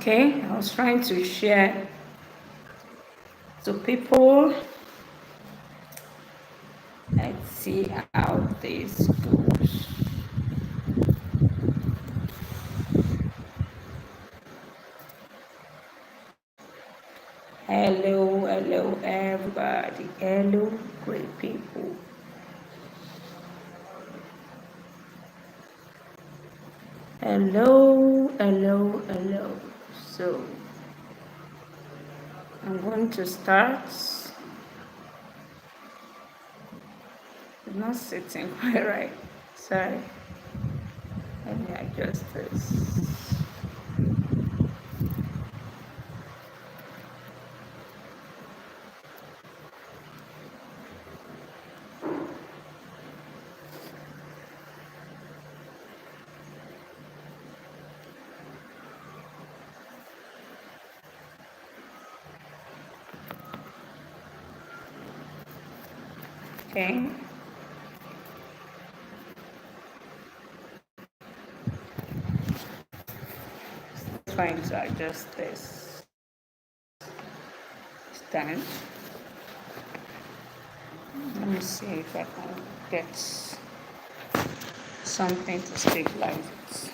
Okay, I was trying to share to people. Let's see how this goes. Hello, hello, everybody. Hello, great people. Hello, hello, hello. So, I'm going to start. It's not sitting quite right. Sorry. Let me adjust this. Okay. Trying to adjust this stand. Let me see if I can get something to stabilize it.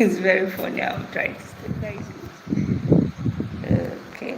It's very funny. I'm trying to stabilize it. Okay.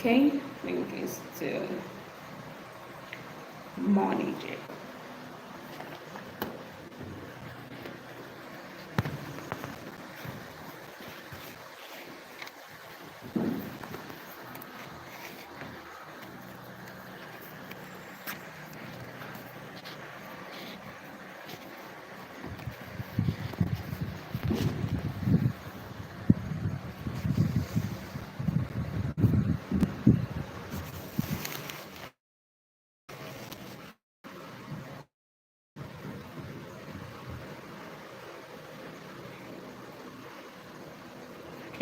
Okay. Link is to manager.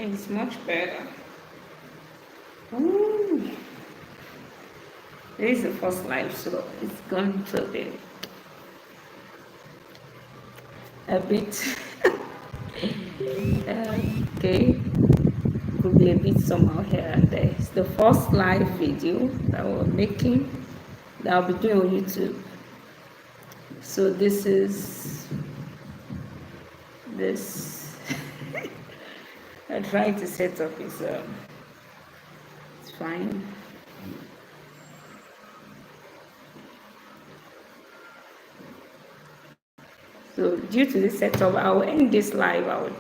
Okay, it's much better. Ooh. This is the first live, so it's going to be a bit okay. Could be a bit somehow here and there. It's the first live video that we're making that I'll be doing on YouTube. So this is this. I'm trying to set up is it's fine. So due to this setup, I will end this live. I will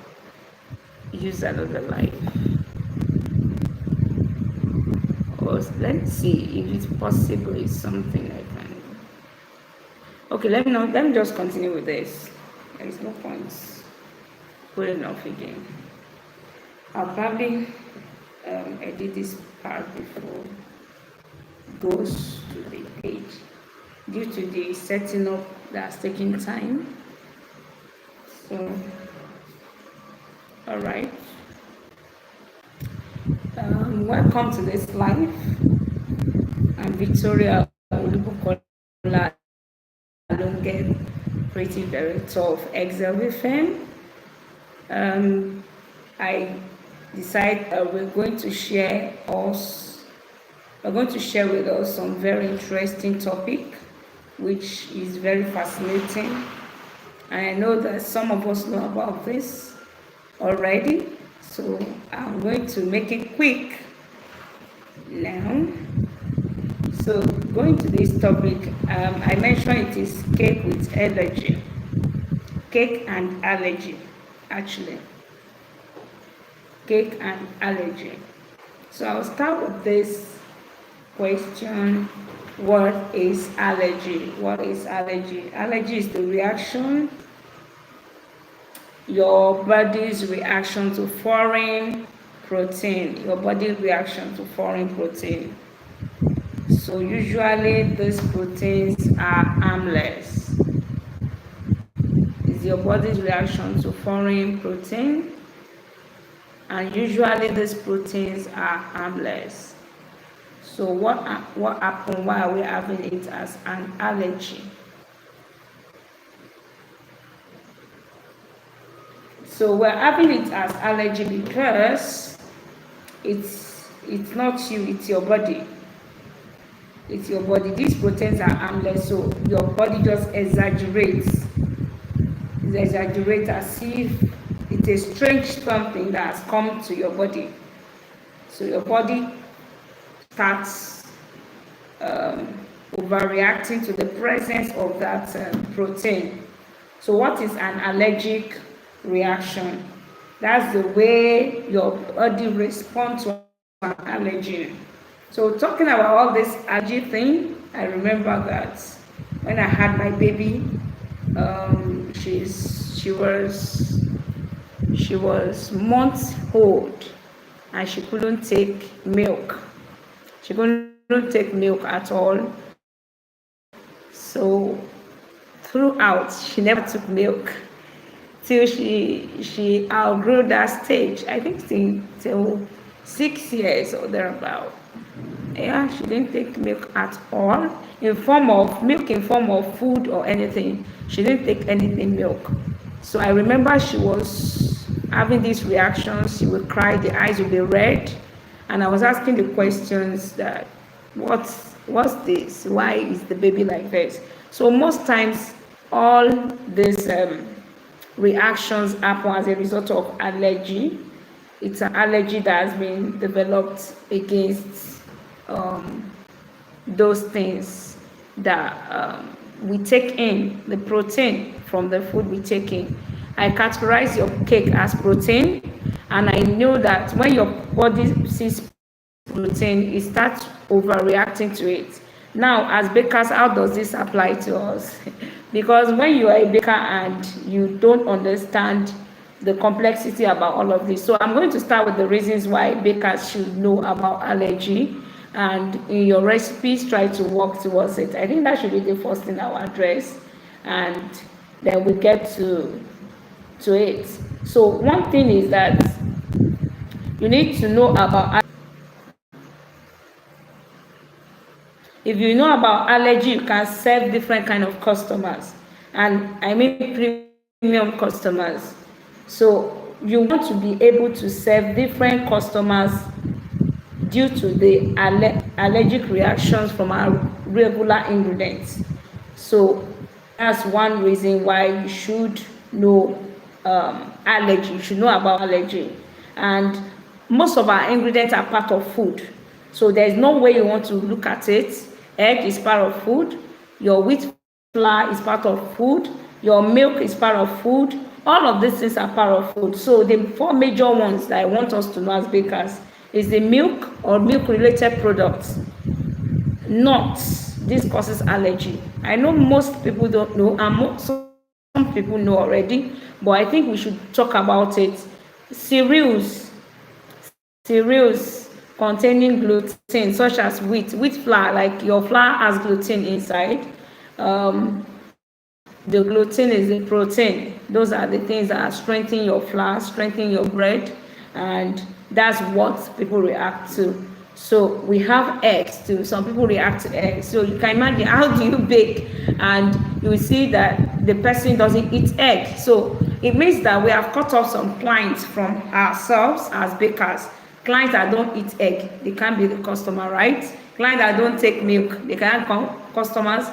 use another live. Or let's see if it's possible. It's something I can. Okay, let me just continue with this. There is no point putting off again. I'll probably edit this part before it goes to the page due to the setting up that's taking time. So, all right. Welcome to this live. I'm Victoria Olubukola Alonge, Creative Director of Exelvifen. I decided we're going to share with us some very interesting topic, which is very fascinating. And I know that some of us know about this already, so I'm going to make it quick now. So going to this topic, I mentioned it is cake with allergy. Cake and allergy, actually. cake and allergy. So I'll start with this question. What is allergy? What is allergy? Allergy is the reaction, your body's reaction to foreign protein, your body's reaction to foreign protein. So usually these proteins are harmless. It's your body's reaction to foreign protein, and usually these proteins are harmless. So what happened? Why are we having it as an allergy? So we're having it as allergy because it's not you, it's your body. It's your body. These proteins are harmless, so your body just exaggerates. It exaggerates as if it's a strange something that has come to your body. So your body starts overreacting to the presence of that protein. So what is an allergic reaction? That's the way your body responds to an allergen. So talking about all this allergy thing, I remember that when I had my baby, she was months old and she couldn't take milk. She couldn't take milk at all. So throughout, she never took milk till she outgrew that stage. I think till 6 years or thereabout. Yeah, she didn't take milk at all in form of food or anything. She didn't take anything milk. So I remember she was having these reactions. She would cry, the eyes would be red, and I was asking the questions that what's this? Why is the baby like this? So most times all these reactions happen as a result of allergy. It's an allergy that has been developed against those things that we take in, the protein from the food we take in. I categorize your cake as protein, and I know that when your body sees protein, it starts overreacting to it. Now, as bakers, how does this apply to us? Because when you are a baker and you don't understand the complexity about all of this, so I'm going to start with the reasons why bakers should know about allergy, and in your recipes try to work towards it. I think that should be the first thing I'll address, and then we get to it. So one thing is that you need to know about, if you know about allergy, you can serve different kind of customers, and I mean premium customers. So you want to be able to serve different customers due to the allergic reactions from our regular ingredients. So that's one reason why you should know allergy. You should know about allergy. And most of our ingredients are part of food. So there's no way you want to look at it. Egg is part of food. Your wheat flour is part of food. Your milk is part of food. All of these things are part of food. So the four major ones that I want us to know as bakers is the milk or milk-related products. Nuts, this causes allergy. I know most people don't know, and some people know already, but I think we should talk about it. Cereals containing gluten, such as wheat flour, like your flour has gluten inside. The gluten is the protein. Those are the things that are strengthening your flour, strengthening your bread, and that's what people react to. So we have eggs too. Some people react to eggs. So you can imagine, how do you bake and you will see that the person doesn't eat egg. So it means that we have cut off some clients from ourselves as bakers. Clients that don't eat egg, they can't be the customer, right? Clients that don't take milk, they can't come customers.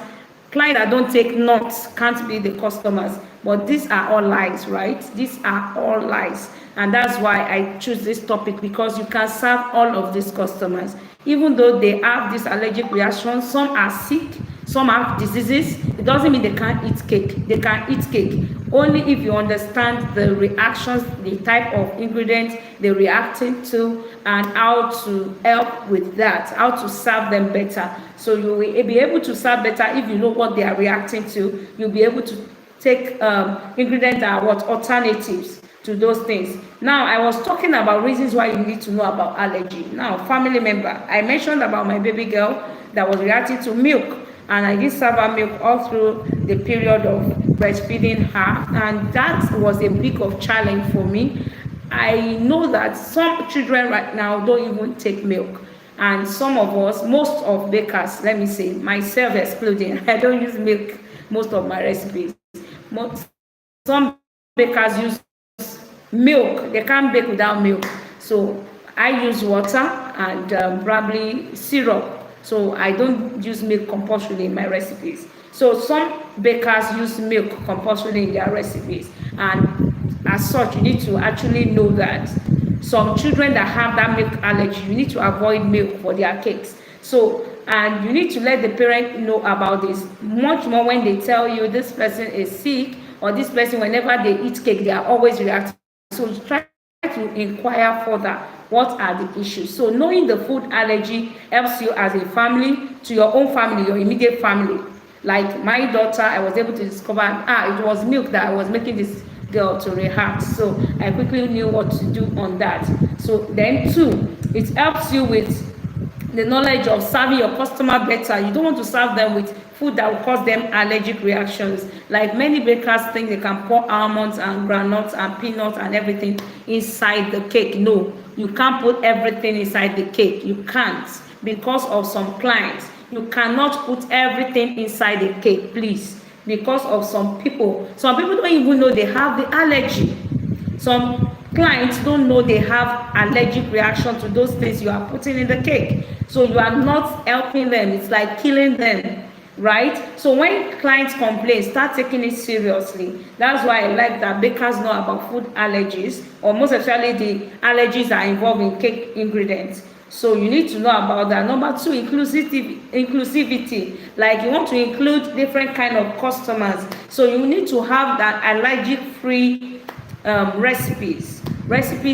Clients that don't take nuts can't be the customers. But these are all lies, right? These are all lies. And that's why I choose this topic, because you can serve all of these customers. Even though they have this allergic reaction, some are sick, some have diseases, it doesn't mean they can't eat cake. They can eat cake. only if you understand the reactions, the type of ingredients they're reacting to, and how to help with that, how to serve them better. So you will be able to serve better if you know what they are reacting to. You'll be able to take ingredients that are what alternatives to those things. Now, I was talking about reasons why you need to know about allergy. Now, family member, I mentioned about my baby girl that was reacting to milk, and I did serve her milk all through the period of breastfeeding her, and that was a big of challenge for me. I know that some children right now don't even take milk, and some of us, most of bakers, let me say, myself excluding, I don't use milk most of my recipes. Some bakers use milk, they can't bake without milk. So I use water and probably syrup. So I don't use milk compulsorily in my recipes. So some bakers use milk compulsorily in their recipes, and as such you need to actually know that some children that have that milk allergy, you need to avoid milk for their cakes. So, and you need to let the parent know about this much more when they tell you this person is sick, or this person, whenever they eat cake, they are always reacting. So you try to inquire further what are the issues. So knowing the food allergy helps you as a family, to your own family, your immediate family. Like my daughter, I was able to discover, it was milk that I was making this girl to react. So I quickly knew what to do on that. So then two, it helps you with the knowledge of serving your customer better. You don't want to serve them with food that will cause them allergic reactions. Like many bakers think they can pour almonds and granules and peanuts and everything inside the cake. No, you can't put everything inside the cake. You can't, because of some clients. You cannot put everything inside the cake, please, because of some people. Some people don't even know they have the allergy. Some clients don't know they have allergic reaction to those things you are putting in the cake. So you are not helping them. It's like killing them, right? So when clients complain, start taking it seriously. That's why I like that bakers know about food allergies, or most especially the allergies that are involved in cake ingredients. So you need to know about that. Number two, inclusivity. Like you want to include different kind of customers. So you need to have that allergic-free recipes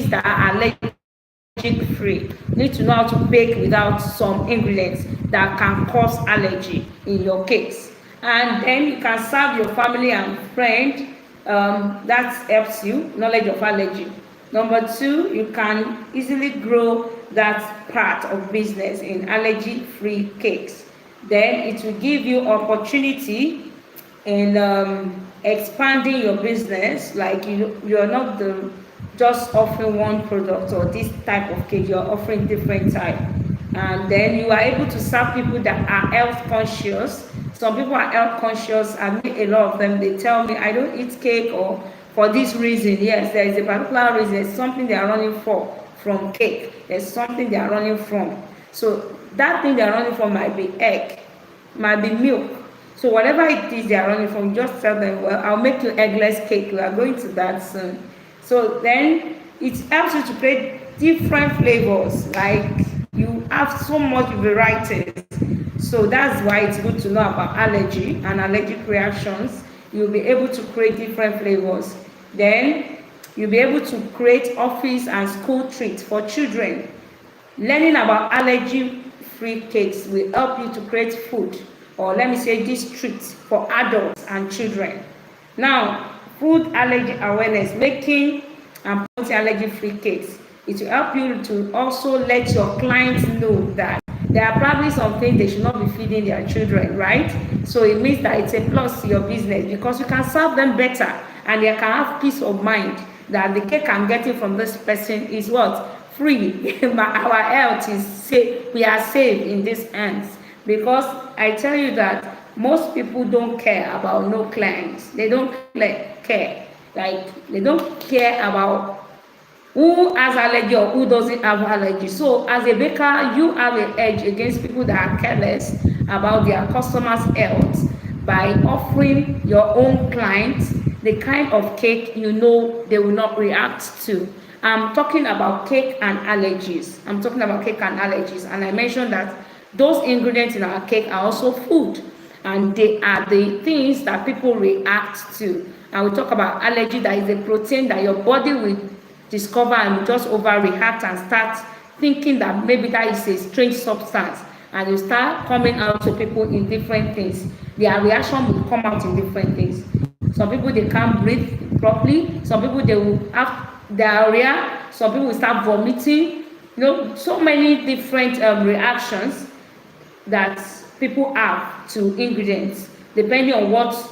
that are allergic-free. You need to know how to bake without some ingredients that can cause allergy in your cakes. And then you can serve your family and friend. That helps you, knowledge of allergy. Number two, you can easily grow that part of business in allergy-free cakes. Then it will give you opportunity in expanding your business. Like you're not just offering one product or this type of cake, you're offering different type. And then you are able to serve people that are health conscious. Some people are health conscious, and a lot of them, they tell me, I don't eat cake, or for this reason. Yes, there is a particular reason. There's something they are running from cake. There's something they are running from. So that thing they are running from might be egg, might be milk. So whatever it is they are running from, just tell them, well, I'll make you eggless cake. We are going to that soon. So then it helps you to create different flavors. Like you have so much varieties. So that's why it's good to know about allergy and allergic reactions. You'll be able to create different flavors. Then you'll be able to create office and school treats for children. Learning about allergy-free cakes will help you to create food, or let me say these treats for adults and children. Now, food allergy awareness, making and promoting allergy-free cakes. It will help you to also let your clients know that there are probably some things they should not be feeding their children, right? So it means that it's a plus to your business, because you can serve them better, and they can have peace of mind that the cake I'm getting from this person is what? Free. Our health is safe. We are safe in these hands. Because I tell you that most people don't care about no clients. They don't care. Like they don't care about who has allergy or who doesn't have allergy. So as a baker, you have an edge against people that are careless about their customers' health by offering your own clients the kind of cake you know they will not react to. I'm talking about cake and allergies. And I mentioned that those ingredients in our cake are also food, and they are the things that people react to. And we talk about allergy, that is a protein that your body will discover and will just overreact and start thinking that maybe that is a strange substance, and you start coming out to people in different things. Their reaction will come out in different things. Some people, they can't breathe properly. Some people, they will have diarrhea. Some people will start vomiting. So many different reactions that people have to ingredients depending on what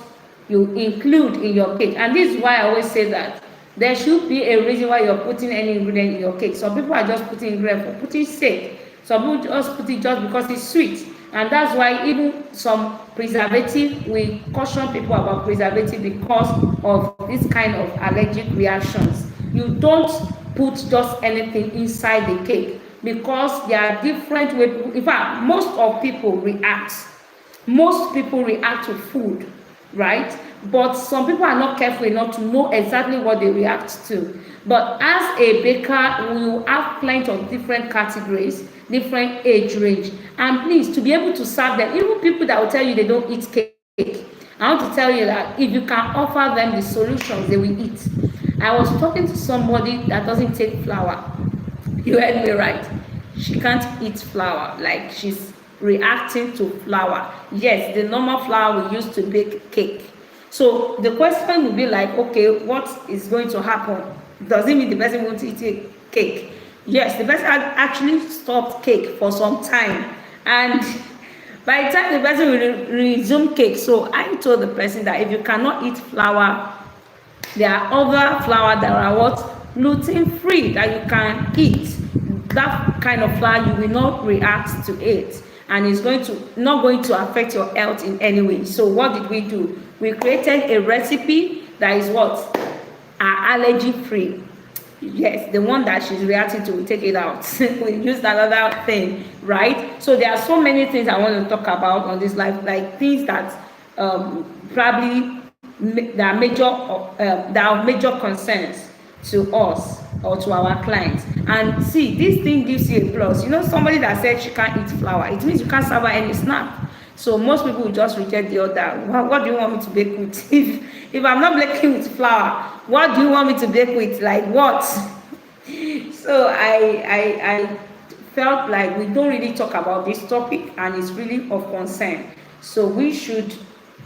you include in your cake. And this is why I always say that there should be a reason why you're putting any ingredient in your cake. Some people are just putting ingredient for putting sake. Some people just put it just because it's sweet. And that's why even some preservative, we caution people about preservative because of this kind of allergic reactions. You don't put just anything inside the cake, because there are different ways. In fact, most people react to food, right? But some people are not careful enough to know exactly what they react to. But as a baker, you have plenty of different categories, different age range, and please, to be able to serve them, even people that will tell you they don't eat cake, I want to tell you that if you can offer them the solutions, they will eat. I was talking to somebody that doesn't take flour. You heard me right. She can't eat flour, like she's reacting to flour. Yes, the normal flour we use to bake cake. So the question will be like, okay, what is going to happen? Does it mean the person won't eat cake? Yes, the person actually stopped cake for some time, and by the time the person will resume cake, so I told the person that if you cannot eat flour, there are other flour that are what, gluten free, that you can eat. That kind of flour, you will not react to it, and it's not going to affect your health in any way. So what did we do? We created a recipe that is what, allergy free. Yes, the one that she's reacting to, we take it out. We use another thing, right? So there are so many things I want to talk about on this life, like things that probably that are major concerns to us or to our clients. And see, this thing gives you a plus. Somebody that said she can't eat flour, it means you can't serve her any snack. So most people will just reject the order. What do you want me to bake with? If I'm not baking with flour, what do you want me to bake with? Like what? So I felt like we don't really talk about this topic, and it's really of concern. So we should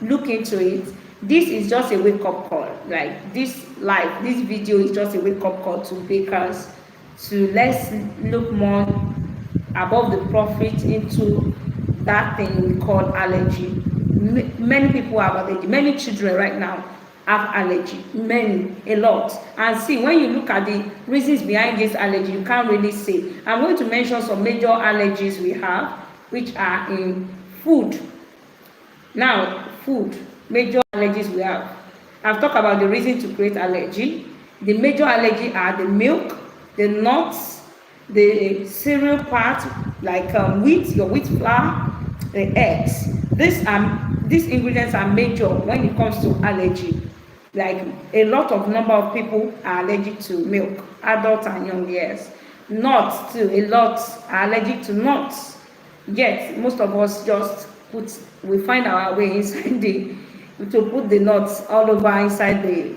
look into it. This is just a wake-up call. Like this video is just a wake-up call to bakers, to let's look more above the profit into that thing we call allergy. Many people have allergy. Many children right now have allergy. A lot. And see, when you look at the reasons behind this allergy, you can't really say. I'm going to mention some major allergies we have, which are in food. Now, food, major allergies we have. I've talked about the reason to create allergy. The major allergy are the milk, the nuts, the cereal part, like wheat, your wheat flour, the eggs. These ingredients are major when it comes to allergy. Like a lot of number of people are allergic to milk, adults and young, yes. Nuts too, a lot are allergic to nuts. Yet most of us just we find our way inside to put the nuts all over inside the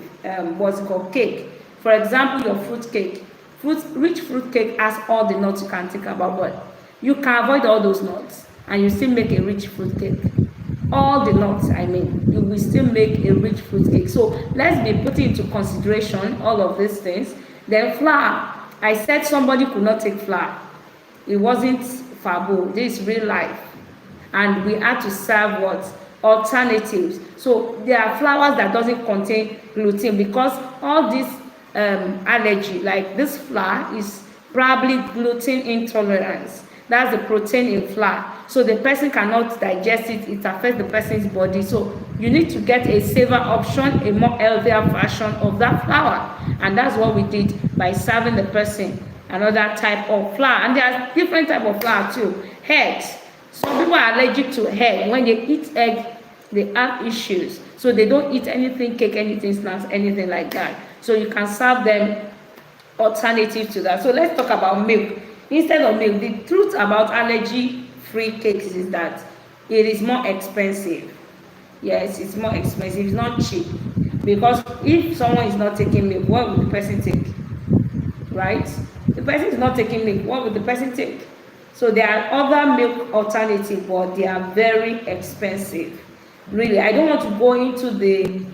what's it called, cake. For example, your fruit cake. Rich fruit cake has all the nuts you can think about, but you can avoid all those nuts and you still make a rich fruit cake. All the nuts, I mean, you will still make a rich fruit cake. So let's be putting into consideration all of these things. Then flour. I said somebody could not take flour. It wasn't fabo. This is real life. And we had to serve what? Alternatives. So there are flours that doesn't contain gluten, because all this allergy, like this flour, is probably gluten intolerance. That's the protein in flour. So the person cannot digest it. It affects the person's body. So you need to get a safer option, a more healthier version of that flour. And that's what we did by serving the person another type of flour. And there are different type of flour too. Eggs. Some people are allergic to egg. When they eat egg, they have issues. So they don't eat anything, cake, anything, snacks, anything like that. So you can serve them alternative to that. So let's talk about milk. Instead of milk, the truth about allergy-free cakes is that it is more expensive. Yes, it's more expensive. It's not cheap. Because if someone is not taking milk, what will the person take? Right? The person is not taking milk, what will the person take? So there are other milk alternatives, but they are very expensive. Really, I don't want to go into the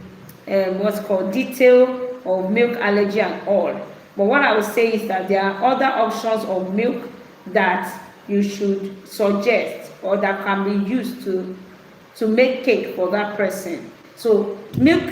what's called detail of milk allergy and all. But what I would say is that there are other options of milk that you should suggest or that can be used to make cake for that person. So milk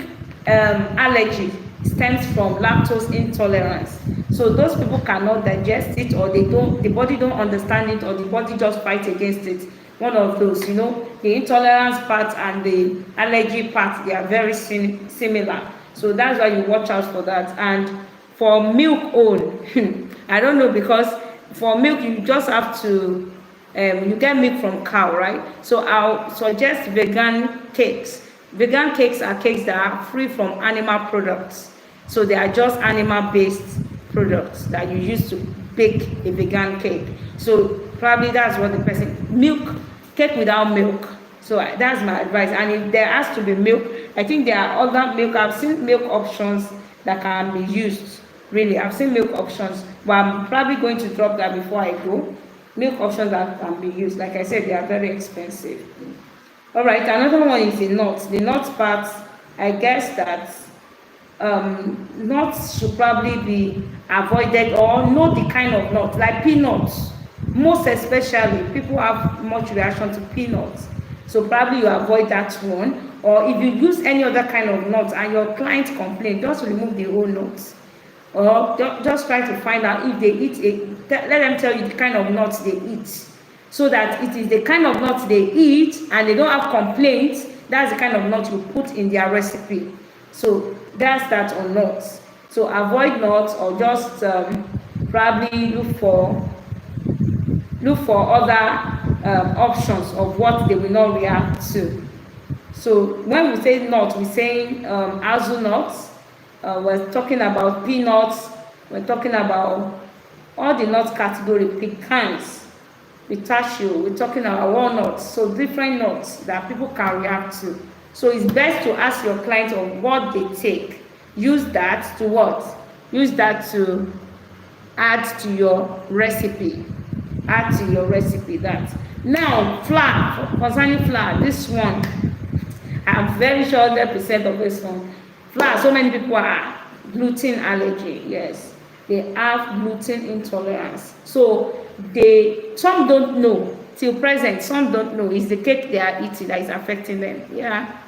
allergy stems from lactose intolerance. So those people cannot digest it, or the body don't understand it, or the body just fight against it. One of those, the intolerance part and the allergy part, they are very similar. So that's why you watch out for that. And for milk own, I don't know, because for milk you just have to you get milk from cow, right? So I'll suggest vegan cakes. Vegan cakes are cakes that are free from animal products. So they are just animal-based products that you use to bake a vegan cake. So probably that's what the person, milk, cake without milk. So that's my advice. And if there has to be milk, I think there are other milk. I've seen milk options that can be used. Really, I've seen milk options, but I'm probably going to drop that before I go. Milk options that can be used. Like I said, they are very expensive. All right, another one is the nuts. The nuts part, I guess that nuts should probably be avoided, or know the kind of nuts, like peanuts. Most especially, people have much reaction to peanuts. So probably you avoid that one. Or if you use any other kind of nuts and your client complain, just remove the whole nuts. Or just try to find out if they eat let them tell you the kind of nuts they eat, so that it is the kind of nuts they eat and they don't have complaints. That's the kind of nuts you put in their recipe. So that's that on nuts. So avoid nuts, or just probably look for other options of what they will not react to. So when we say nuts, we're saying hazelnuts. We're talking about peanuts. We're talking about all the nuts category, pecans, pistachio. We're talking about walnuts. So different nuts that people can react to. So it's best to ask your client of what they take. Use that to what? Use that to add to your recipe. Add to your recipe that. Now, flour. Concerning flour, this one, I'm very sure 100% of this one. Flour, so many people are gluten allergy. Yes, they have gluten intolerance. So some don't know till present. Some don't know it's the cake they are eating that is affecting them. Yeah,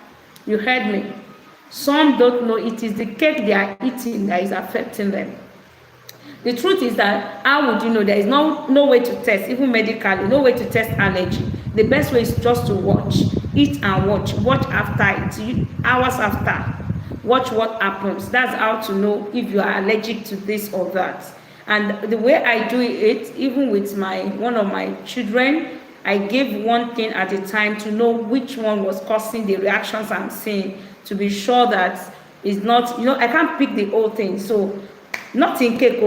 you heard me. Some don't know it is the cake they are eating that is affecting them. The truth is that, how would you know? There is no way to test, even medically, no way to test allergy. The best way is just to watch, eat and watch after it, hours after. Watch what happens. That's how to know if you are allergic to this or that. And the way I do it, even with one of my children, I give one thing at a time to know which one was causing the reactions I'm seeing, to be sure that it's not, I can't pick the whole thing. So not in cake,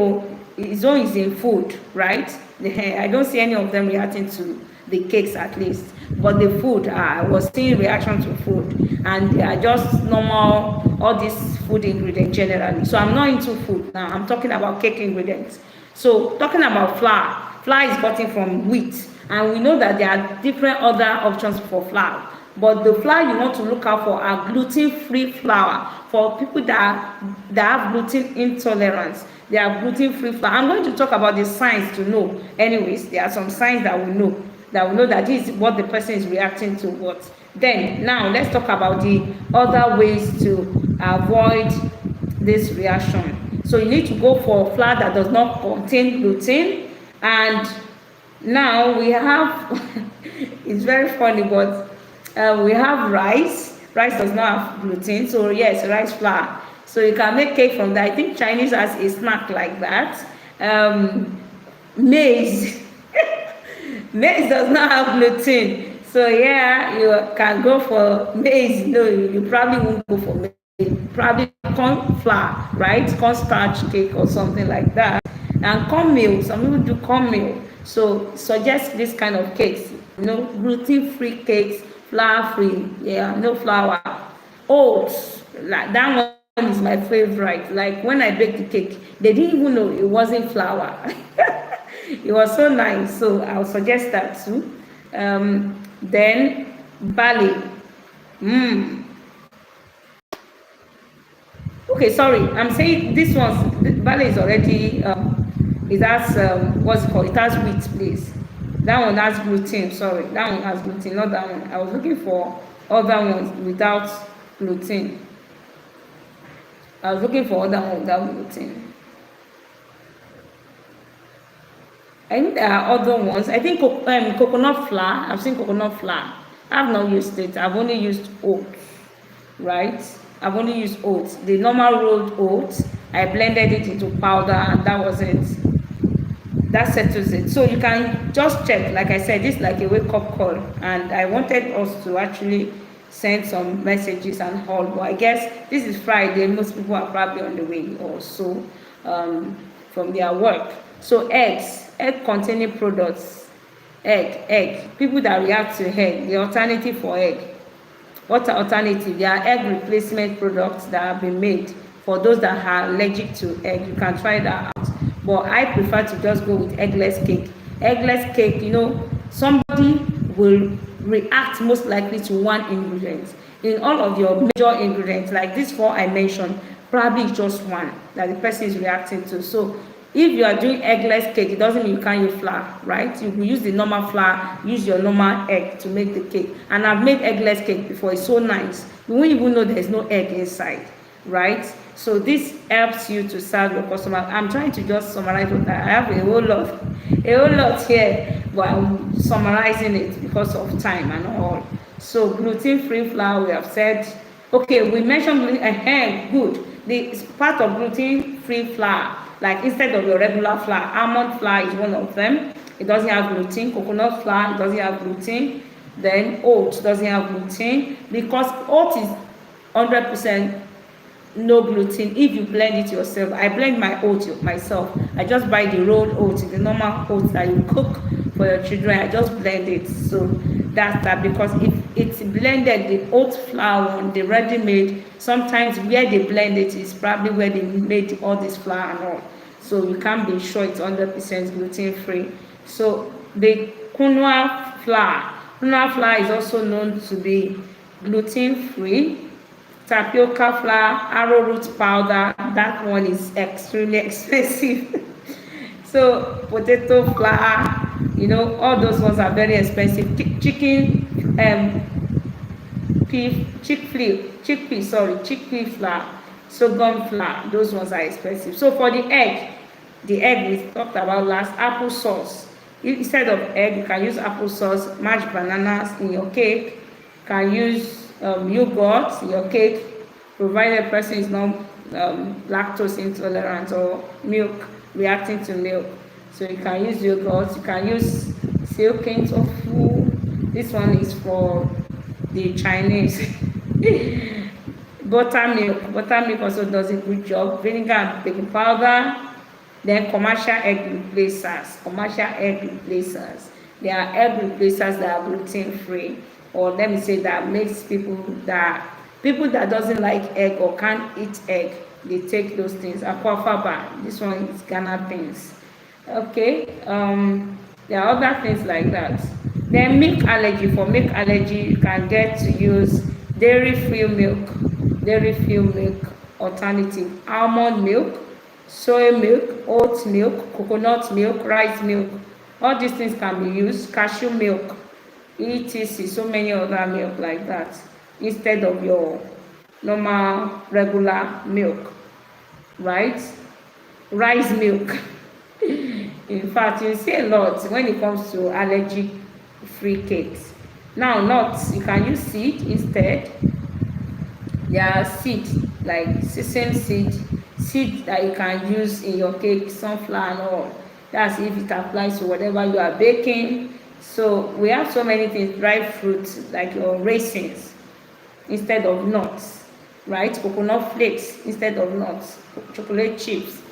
it's always in food, right? I don't see any of them reacting to the cakes, at least. But the food, I was seeing reaction to food, and they are just normal, all these food ingredients generally. So I'm not into food now. I'm talking about cake ingredients. So talking about flour is gotten from wheat, and we know that there are different other options for flour. But the flour you want to look out for are gluten-free flour. For people that have gluten intolerance, they have gluten-free flour. I'm going to talk about the signs to know. Anyways, there are some signs that we know that this is what the person is reacting to what. Then, now let's talk about the other ways to avoid this reaction. So you need to go for flour that does not contain gluten. And now we have, it's very funny, but we have rice. Rice does not have gluten, so yes, rice flour. So you can make cake from that. I think Chinese has a snack like that. Maize. Maize does not have gluten. So yeah, you can go for maize. No, you probably won't go for maize. Probably corn flour, right? Corn starch cake or something like that. And cornmeal, some people do cornmeal. So suggest this kind of cakes. Gluten-free cakes, flour-free. Yeah, no flour. Oats, like that is my favorite. Like when I baked the cake, they didn't even know it wasn't flour. It was so nice. So I'll suggest that too. Then barley. Mm. Okay, sorry. I'm saying this one. Barley is already. It has what's it called? It has wheat, please. That one has gluten. Sorry, that one has gluten. Not that one. I was looking for other ones without gluten. I was looking for other one without gluten. I think there are other ones. I think coconut flour. I've seen coconut flour. I've not used it. I've only used oats, right? I've only used oats. The normal rolled oats. I blended it into powder, and that was it. That settles it. So you can just check. Like I said, this is like a wake-up call, and I wanted us to actually send some messages and all. But I guess this is Friday. Most people are probably on the way also from their work. So egg containing products, egg. People that react to egg, the alternative for egg. What are alternative? There are egg replacement products that have been made for those that are allergic to egg. You can try that out. But I prefer to just go with eggless cake. Eggless cake, somebody will react most likely to one ingredient. In all of your major ingredients, like these 4 I mentioned, probably just one that the person is reacting to. So if you are doing eggless cake, it doesn't mean you can't use flour, right? You will use the normal flour, use your normal egg to make the cake. And I've made eggless cake before. It's so nice. You won't even know there's no egg inside, right? So this helps you to serve your customer. I'm trying to just summarize what I have a whole lot here, but I'm summarizing it because of time and all. So gluten-free flour, we have said. Okay, we mentioned good. The part of gluten-free flour, like instead of your regular flour, almond flour is one of them. It doesn't have gluten. Coconut flour, it doesn't have gluten. Then oat doesn't have gluten, because oat is 100% no gluten if you blend it yourself. I blend my oat myself. I just buy the rolled oats, the normal oats that you cook for your children. I just blend it. So that's that, because if it's blended, the oat flour one, the ready-made, sometimes where they blend it is probably where they made all this flour and all. So you can't be sure it's 100% gluten-free. So the quinoa flour is also known to be gluten-free. Tapioca flour, arrowroot powder, that one is extremely expensive. So potato flour, all those ones are very expensive. Chickpea flour, sorghum flour, those ones are expensive. So for the egg we talked about last, applesauce. Instead of egg, you can use applesauce. Mashed bananas in your cake. You can use yogurt in your cake, provided the person is not lactose intolerant or milk, reacting to milk. So you can use yogurt. You can use silken tofu. This one is for the Chinese. Buttermilk also does a good job. Vinegar and baking powder. Then commercial egg replacers. There are egg replacers that are gluten-free, or let me say that makes people that doesn't like egg or can't eat egg, they take those things. Aquafaba, this one is Ghana things. Okay, there are other things like that. Then milk allergy. For milk allergy, you can get to use dairy-free milk alternative, almond milk, soy milk, oat milk, coconut milk, rice milk. All these things can be used. Cashew milk, etc. So many other milk like that, instead of your normal regular milk, right? Rice milk. In fact, you see a lot when it comes to allergy free cakes. Now nuts, you can use seed instead. There are seeds like sesame seed that you can use in your cake, sunflower and all. That's if it applies to whatever you are baking. So we have so many things. Dry fruits like your raisins instead of nuts, right? Coconut flakes instead of nuts. Chocolate chips,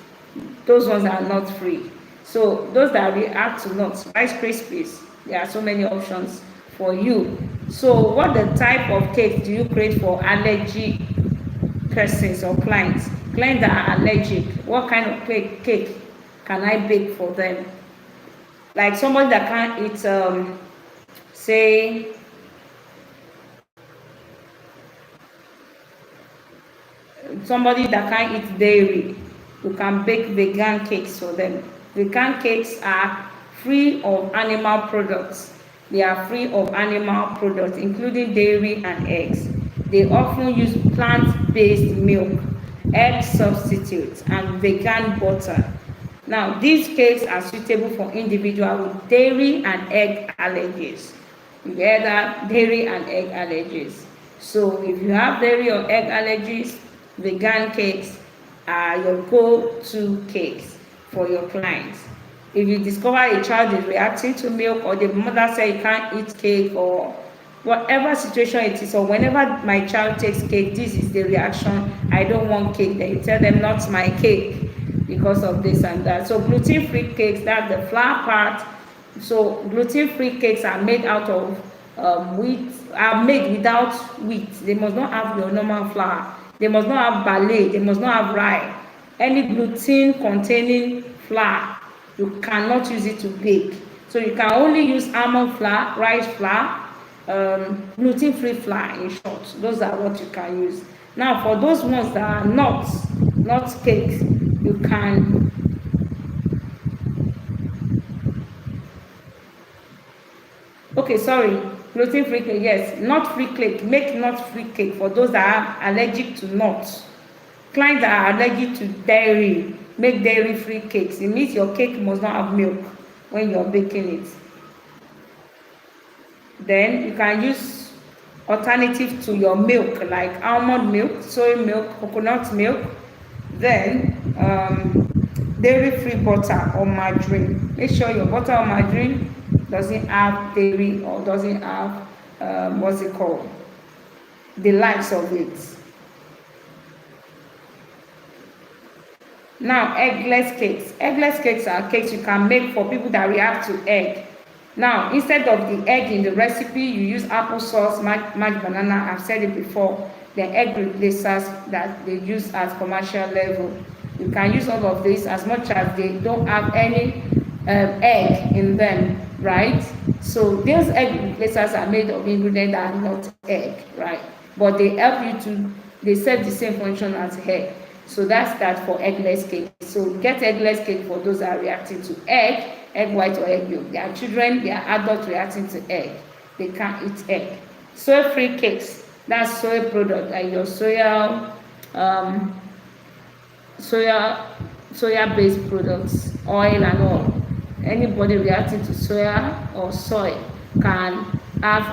those ones are nut free. So those that react to nuts, Rice Krispies, there are so many options for you. So what the type of cake do you create for allergy persons or clients that are allergic, what kind of cake can I bake for them? Like somebody that can't eat, say, somebody that can't eat dairy, you can bake vegan cakes for them. Vegan cakes are free of animal products. They are free of animal products, including dairy and eggs. They often use plant-based milk, egg substitutes, and vegan butter. Now, these cakes are suitable for individuals with dairy and egg allergies. You hear that? Dairy and egg allergies. So if you have dairy or egg allergies, vegan cakes are your go-to cakes for your clients. If you discover a child is reacting to milk, or the mother says you can't eat cake, or whatever situation it is, or whenever my child takes cake, this is the reaction, I don't want cake, then you tell them not my cake because of this and that. So gluten-free cakes, that's the flour part. So gluten-free cakes are made out of wheat, are made without wheat. They must not have your normal flour. They must not have barley. They must not have rye. Any gluten-containing flour, you cannot use it to bake. So you can only use almond flour, rice flour, gluten-free flour, in short. Those are what you can use. Now, for those ones that are not cakes, you can gluten-free cake, yes, nut-free cake. Make nut-free cake for those that are allergic to nuts. Clients that are allergic to dairy, make dairy-free cakes. It means your cake must not have milk when you're baking it. Then you can use alternative to your milk, like almond milk, soy milk, coconut milk. Then dairy-free butter or margarine. Make sure your butter or margarine doesn't have dairy or doesn't have the likes of it. Now, eggless cakes. Eggless cakes are cakes you can make for people that react to egg. Now, instead of the egg in the recipe, you use applesauce, mashed banana. I've said it before. The egg replacers that they use at commercial level. You can use all of this as much as they don't have any egg in them, right? So those egg replacers are made of ingredients that are not egg, right? But they help you they serve the same function as egg. So that's that for eggless cake. So get eggless cake for those that are reacting to egg white or egg yolk. They are children, they are adults reacting to egg. They can't eat egg. Soy-free cakes, that's soy product, like your soya-based products, oil and all. Anybody reacting to soya or soy can have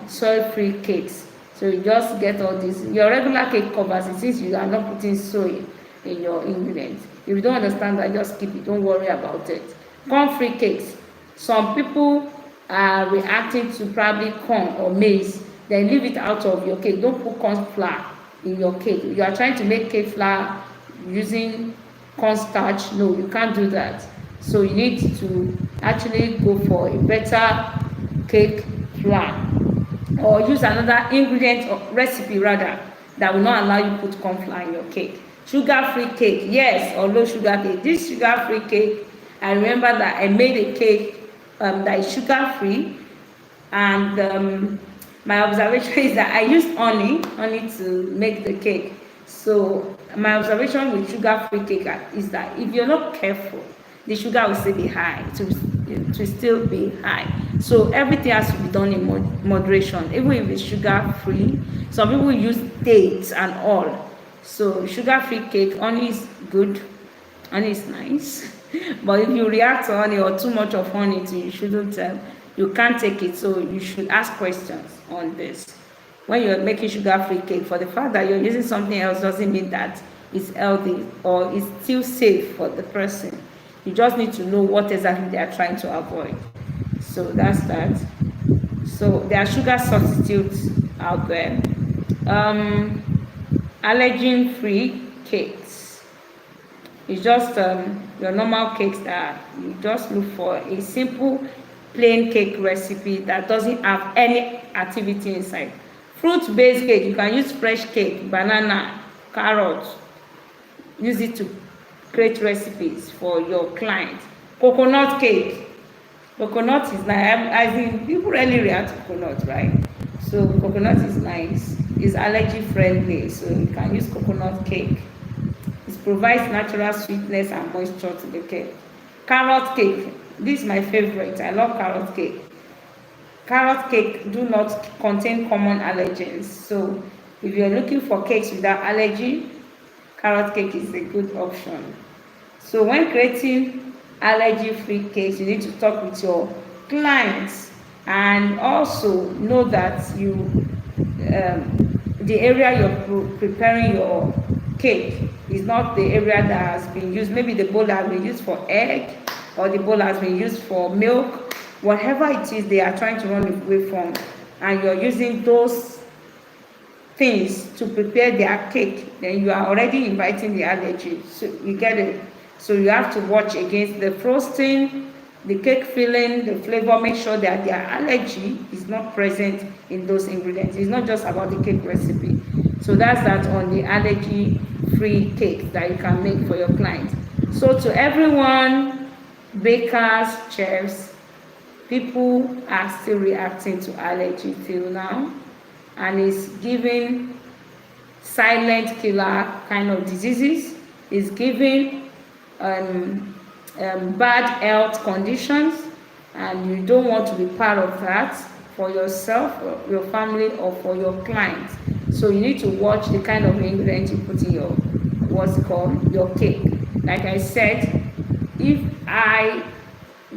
soy-free cakes. So you just get all this. Your regular cake covers it since you are not putting soy in your ingredients. If you don't understand that, just keep it. Don't worry about it. Corn-free cakes. Some people are reacting to probably corn or maize. Then leave it out of your cake. Don't put corn flour in your cake. You are trying to make cake flour using cornstarch. No, you can't do that. So you need to actually go for a better cake flour, or use another ingredient or recipe rather that will not allow you to put corn flour in your cake. Sugar-free cake, yes, or low sugar cake. This sugar-free cake, I remember that I made a cake that is sugar-free, and my observation is that I used honey to make the cake. So my observation with sugar-free cake is that if you're not careful, the sugar will still be high, to still be high. So everything has to be done in moderation, even if it's sugar-free. Some people use dates and all. So sugar-free cake, honey is good, honey is nice. But if you react to honey or too much of honey, you can't take it. So you should ask questions on this. When you're making sugar-free cake, for the fact that you're using something else doesn't mean that it's healthy or it's still safe for the person. You just need to know what exactly they are trying to avoid. So that's that. So there are sugar substitutes out there. Allergen-free cakes. It's just your normal cakes that you just look for a simple plain cake recipe that doesn't have any activity inside. Fruit-based cake, you can use fresh cake, banana, carrot, use it to create recipes for your clients. Coconut cake. Coconut is nice. I think people really react to coconut, right? So coconut is nice. It's allergy friendly, so you can use coconut cake. It provides natural sweetness and moisture to the cake. Carrot cake. This is my favorite. I love carrot cake. Carrot cake do not contain common allergens. So if you're looking for cakes without allergy, carrot cake is a good option. So when creating allergy-free cakes, you need to talk with your clients and also know that the area you're preparing your cake is not the area that has been used. Maybe the bowl has been used for egg, or the bowl has been used for milk. Whatever it is they are trying to run away from, and you're using those things to prepare their cake, then you are already inviting the allergy. So you get it. So you have to watch against the frosting, the cake filling, the flavor. Make sure that their allergy is not present in those ingredients. It's not just about the cake recipe. So that's that on the allergy-free cake that you can make for your clients. So to everyone, bakers, chefs, people are still reacting to allergy till now, and it's giving silent killer kind of diseases. It's giving bad health conditions, and you don't want to be part of that for yourself, or your family, or for your clients. So you need to watch the kind of ingredients you put in your your cake. Like I said, if I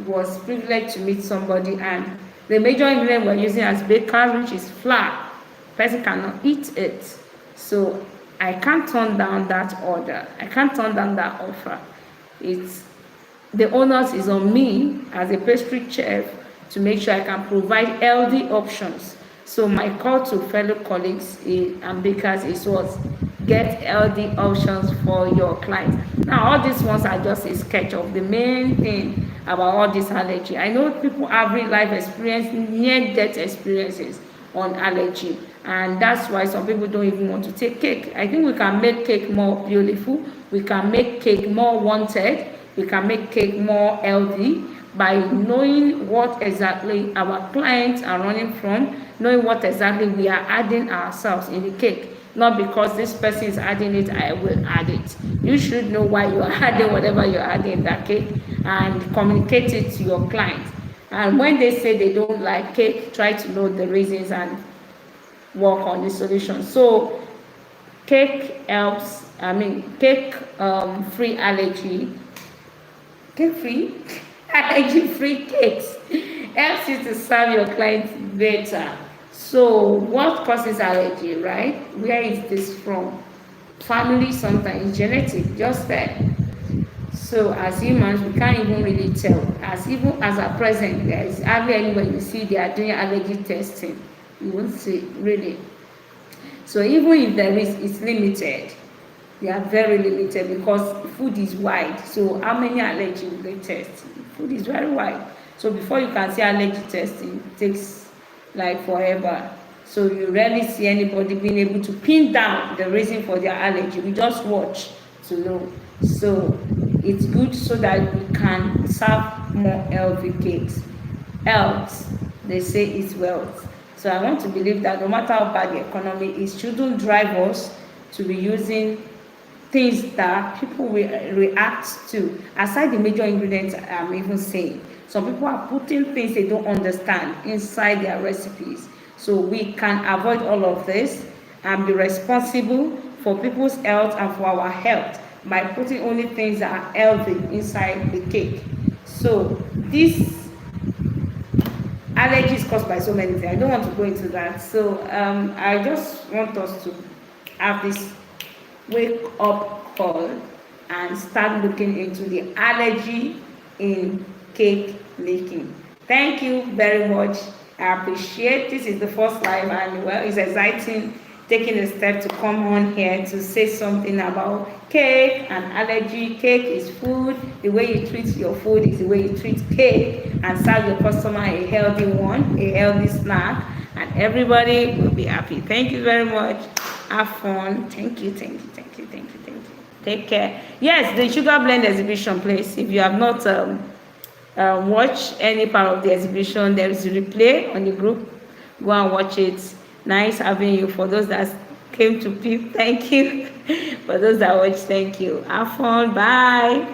was privileged to meet somebody and the major ingredient we're using as baker, which is flour, person cannot eat it, so I can't turn down that order. I can't turn down that offer. It's the onus is on me as a pastry chef to make sure I can provide healthy options. So my call to fellow colleagues and bakers is what? Get healthy options for your clients. Now all these ones are just a sketch of the main thing about all this allergy. I know people have real life experience, near death experiences on allergy, and that's why some people don't even want to take cake. I think we can make cake more beautiful, we can make cake more wanted, we can make cake more healthy by knowing what exactly our clients are running from, knowing what exactly we are adding ourselves in the cake. Not because this person is adding it, I will add it. You should know why you are adding whatever you're adding in that cake and communicate it to your clients. And when they say they don't like cake, try to know the reasons and work on the solution. So cake helps, cake free allergy, cake free allergy free cakes helps you to serve your clients better. So what causes allergy, right? Where is this from? Family, sometimes genetic, just that. So as humans, we can't even really tell. Even as at present, there is hardly anywhere you see they are doing allergy testing. You won't see really. So even if there is, it's limited. They are very limited because food is wide. So how many allergy will they test? Food is very wide. So before you can see allergy testing, it takes like forever. So you rarely see anybody being able to pin down the reason for their allergy. We just watch to know. So it's good so that we can serve more healthy cakes. Health, they say, is wealth. So I want to believe that no matter how bad the economy is, shouldn't drive us to be using things that people will react to. Aside the major ingredients I'm even saying, some people are putting things they don't understand inside their recipes. So we can avoid all of this and be responsible for people's health and for our health by putting only things that are healthy inside the cake. So this allergy is caused by so many things. I don't want to go into that. So I just want us to have this wake up call and start looking into the allergy in cake making. Thank you very much. I appreciate this is the first live, and well, it's exciting taking a step to come on here to say something about cake and allergy. Cake is food. The way you treat your food is the way you treat cake, and serve your customer a healthy one, a healthy snack, and everybody will be happy. Thank you very much. Have fun. Thank you. Take care. Yes, the sugar blend exhibition, please. If you have not watched any part of the exhibition, there is a replay on the group. Go and watch it. Nice having you. For those that came to peep, thank you. For those that watched, thank you. Have fun. Bye.